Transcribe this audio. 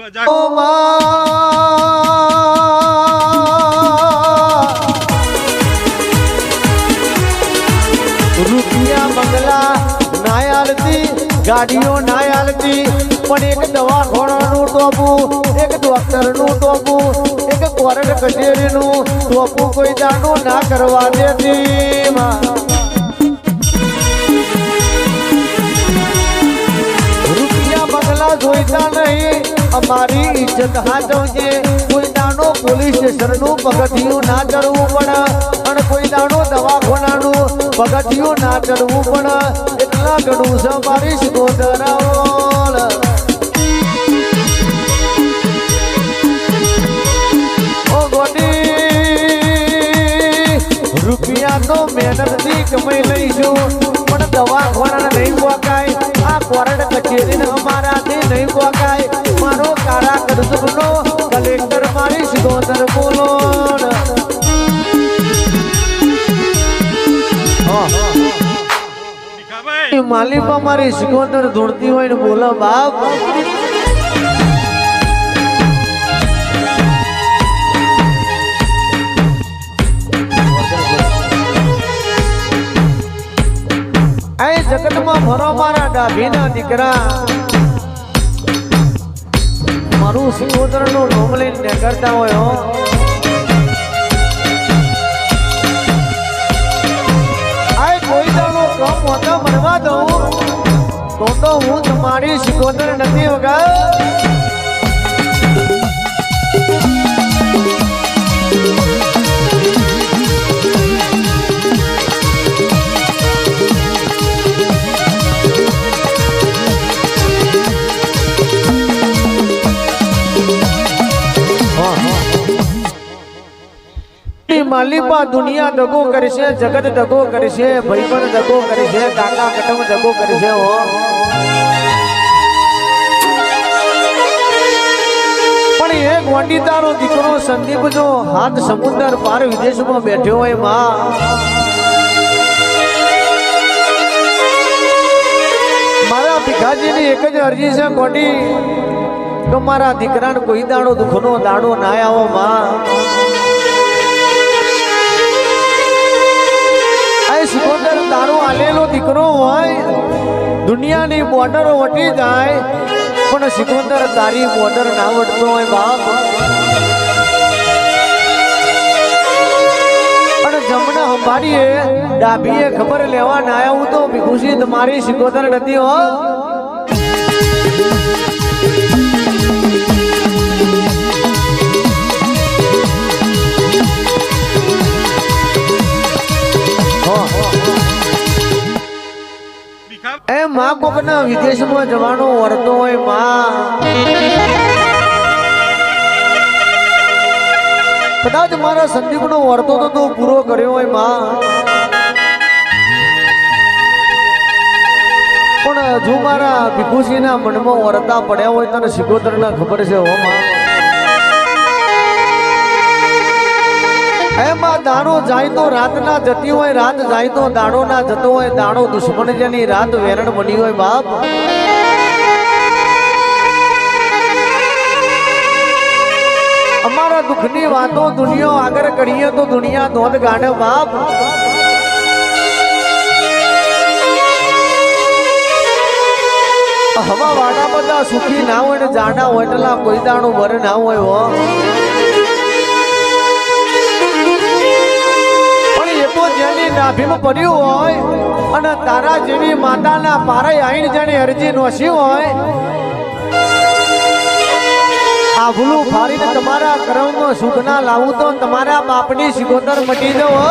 રૂપિયા બંગલા ના આલતી, ગાડીઓ ના આલતી, પણ એક દવાખાનાનું ટોપું, એક ડોક્ટરનું ટોપું, એક કોર્ટ કચેરીનું ટોપું કોઈ દાડો ના કરવા દેતી. રૂપિયા બંગલા જોઈતા નહીં, અમારી ઇજ્જત હાચવજે. કોઈ દાડો પોલીસ સ્ટેશનનું પગથિયું ના ચડવું પડે, અને કોઈ દાડો દવાખાનાનું પગથિયું ના ચડવું પડે. એટલા ઘણું છે મારી સિકોતરાઓલ. ઓ ગોડી, રૂપિયા તો મહેનતથી કમાઈ લઈશું, પણ દવાખાના નહીં પોકાય, આ કોર્ટ કચેરીને અમારાથી નહીં પોકાય. મારો કારા કરજનો કલેક્ટર મારી સિકોતર બોલો. માલિકા મારી સિકોતર ધૂળતી હોય ને બોલો બાપ. એ જગતમાં ભરો મારા ડાભીના દીકરા, મારું સિકોતર નું નામ લઈને નીકળતા હોય હો. આ કોઈ દાડો કમ હોતા બનવા દઉં તો હું તમારી સિકોતર નથી વગર. માલિપા દુનિયા દગો કરશે, જગત દગો કરશે, ભાઈબંધ દગો કરશે, કાકા કટમ દગો કરશે હો. પણ એ ગોંડી તારો દીકરો સંદીપ જો હાથ સમુદ્ર પાર વિદેશમાં બેઠ્યો હોય માં, મારા ભીખાજીની એક જ અરજી છે ગોંડી, તો મારા દીકરાને કોઈ દાડો દુઃખનો દાડો ના આવો માં. સિકોતર તારો આલેલો દીકરો હોય, દુનિયાની બોર્ડર વટી જાય, પણ સિકોતર તારી બોર્ડર ના વટતો હોય બાપ. અને જમણા અંબાડીએ ડાભીએ ખબર લેવા ના આવ્યું તો ભીખુસી તમારી સિકોતર નથી હો. એ માં કોકના વિદેશમાં જવાનો વરતો હોય માં, કદાચ મારા સંદીપનો વરતો તો પૂરો કર્યો હોય માં, પણ હજુ મારા ભીખુસીના મનમાં વરતા પડ્યા હોય તને સિકોતરના ખબર છે હો માં. એમાં દાડો જાય તો રાત ના જતી હોય, રાત જાય તો દાડો ના જતો હોય, દાડો દુશ્મન જેની રાત વેરણ બની હોય બાપ. અમારા દુઃખની વાતો દુનિયા આગળ કરીએ તો દુનિયા ધોધ ગાડે બાપ. હવા વાડા બધા સુખી ના હોય ને જાડા હોય એટલા કોઈ દાડો વર ના હોય હો. જેની નાભીમાં પડ્યું હોય અને તારા જેવી માતાના પારે આઈન જેની અરજી નોશી હોય, આ ભૂલું ફાડીને તમારા કર્મમાં સુખ ના લાવું તો તમારા બાપની સિકોતર મટી જવો.